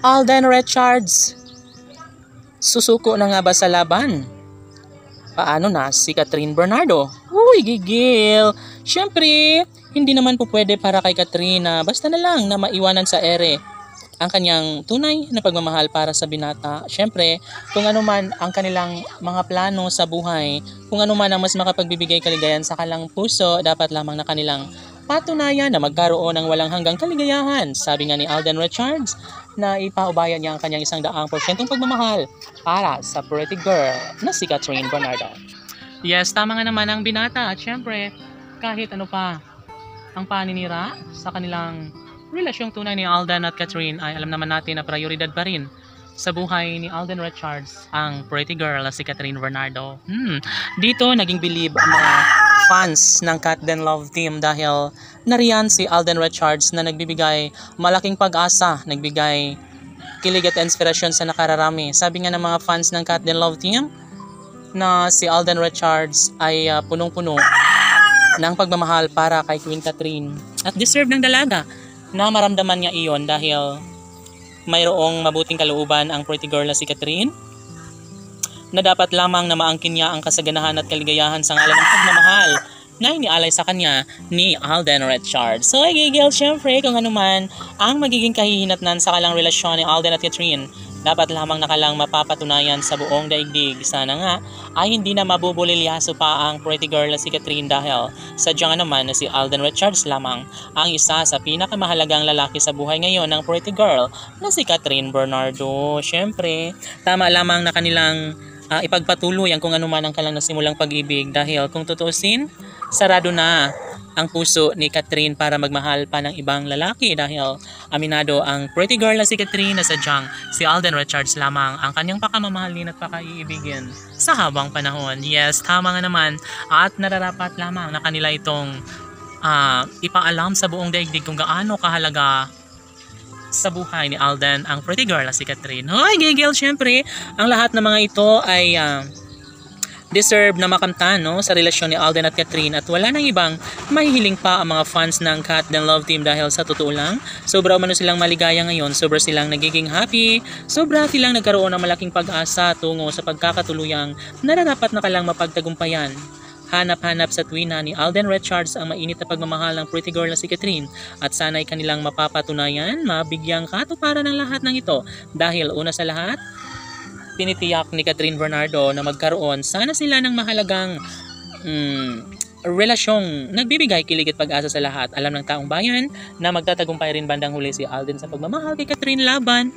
Alden Richards, susuko na nga ba sa laban? Paano na si Catherine Bernardo? Uy, gigil! Siyempre, hindi naman po pwede para kay Catherine na basta na lang na maiwanan sa ere ang kanyang tunay na pagmamahal para sa binata. Siyempre, kung ano man ang kanilang mga plano sa buhay, kung ano man ang mas makapagbibigay kaligayahan sa kanilang puso, dapat lamang na kanilang patunayan na magkaroon ng walang hanggang kaligayahan. Sabi nga ni Alden Richards na ipaubayan niya ang kanyang 100% pagmamahal para sa pretty girl na si Catherine Bernardo. Yes, tama nga naman ang binata at syempre kahit ano pa ang paninira sa kanilang relasyong tunay ni Alden at Catherine ay alam naman natin na prioridad pa rin sa buhay ni Alden Richards ang pretty girl na si Catherine Bernardo. Dito naging believe ang mga fans ng Cat Den Love Team dahil nariyan si Alden Richards na nagbibigay malaking pag-asa, nagbigay kilig at inspirasyon sa nakararami. Sabi nga ng mga fans ng Cat Den Love Team na si Alden Richards ay punong-puno ng pagmamahal para kay Queen Catherine at deserve ng dalaga na maramdaman niya iyon dahil mayroong mabuting kalooban ang pretty girl na si Catherine na dapat lamang na maangkin niya ang kasaganahan at kaligayahan sa ngalan ng pagmamahal na inialay sa kanya ni Alden Richards. So, gigil syempre kung ano man ang magiging kahihinatnan sa kalang relasyon ni Alden at Catherine, dapat lamang nakalang mapapatunayan sa buong daigdig. Sana nga ay hindi na mabubulilyaso pa ang pretty girl na si Catherine dahil sadyang naman na si Alden Richards lamang ang isa sa pinakamahalagang lalaki sa buhay ngayon ng pretty girl na si Catherine Bernardo. Syempre, tama lamang na kanilang ipagpatuloy ang kung ano man ang kalang nasimulang pag-ibig dahil kung tutuusin, sarado na ang puso ni Catherine para magmahal pa ng ibang lalaki dahil aminado ang pretty girl na si Catherine na sadyang si Alden Richards lamang ang kanyang pakamamahalin at pakaiibigin sa habang panahon. Yes, tama nga naman at nararapat lamang na kanila itong ipaalam sa buong daigdig kung gaano kahalaga sa buhay ni Alden ang pretty girl na si Catherine. Hoy, gigil, syempre ang lahat ng mga ito ay deserve na makamtan sa relasyon ni Alden at Catherine at wala nang ibang mahihiling pa ang mga fans ng Cat Den Love Team dahil sa totoo lang, sobra umano silang maligaya ngayon, sobra silang nagiging happy, sobra silang nagkaroon ng malaking pag-asa tungo sa pagkakatuluyang nararapat na kalang mapagtagumpayan. Hanap-hanap sa tuwina ni Alden Richards ang mainit na pagmamahal ng pretty girl na si Catherine at sana'y kanilang mapapatunayan, mabigyang katuparan ng lahat ng ito dahil una sa lahat, pinitiyak ni Catherine Bernardo na magkaroon sana sila ng mahalagang relasyong nagbibigay kilig at pag-asa sa lahat. Alam ng taong bayan na magtatagumpay rin bandang huli si Alden sa pagmamahal kay Catherine laban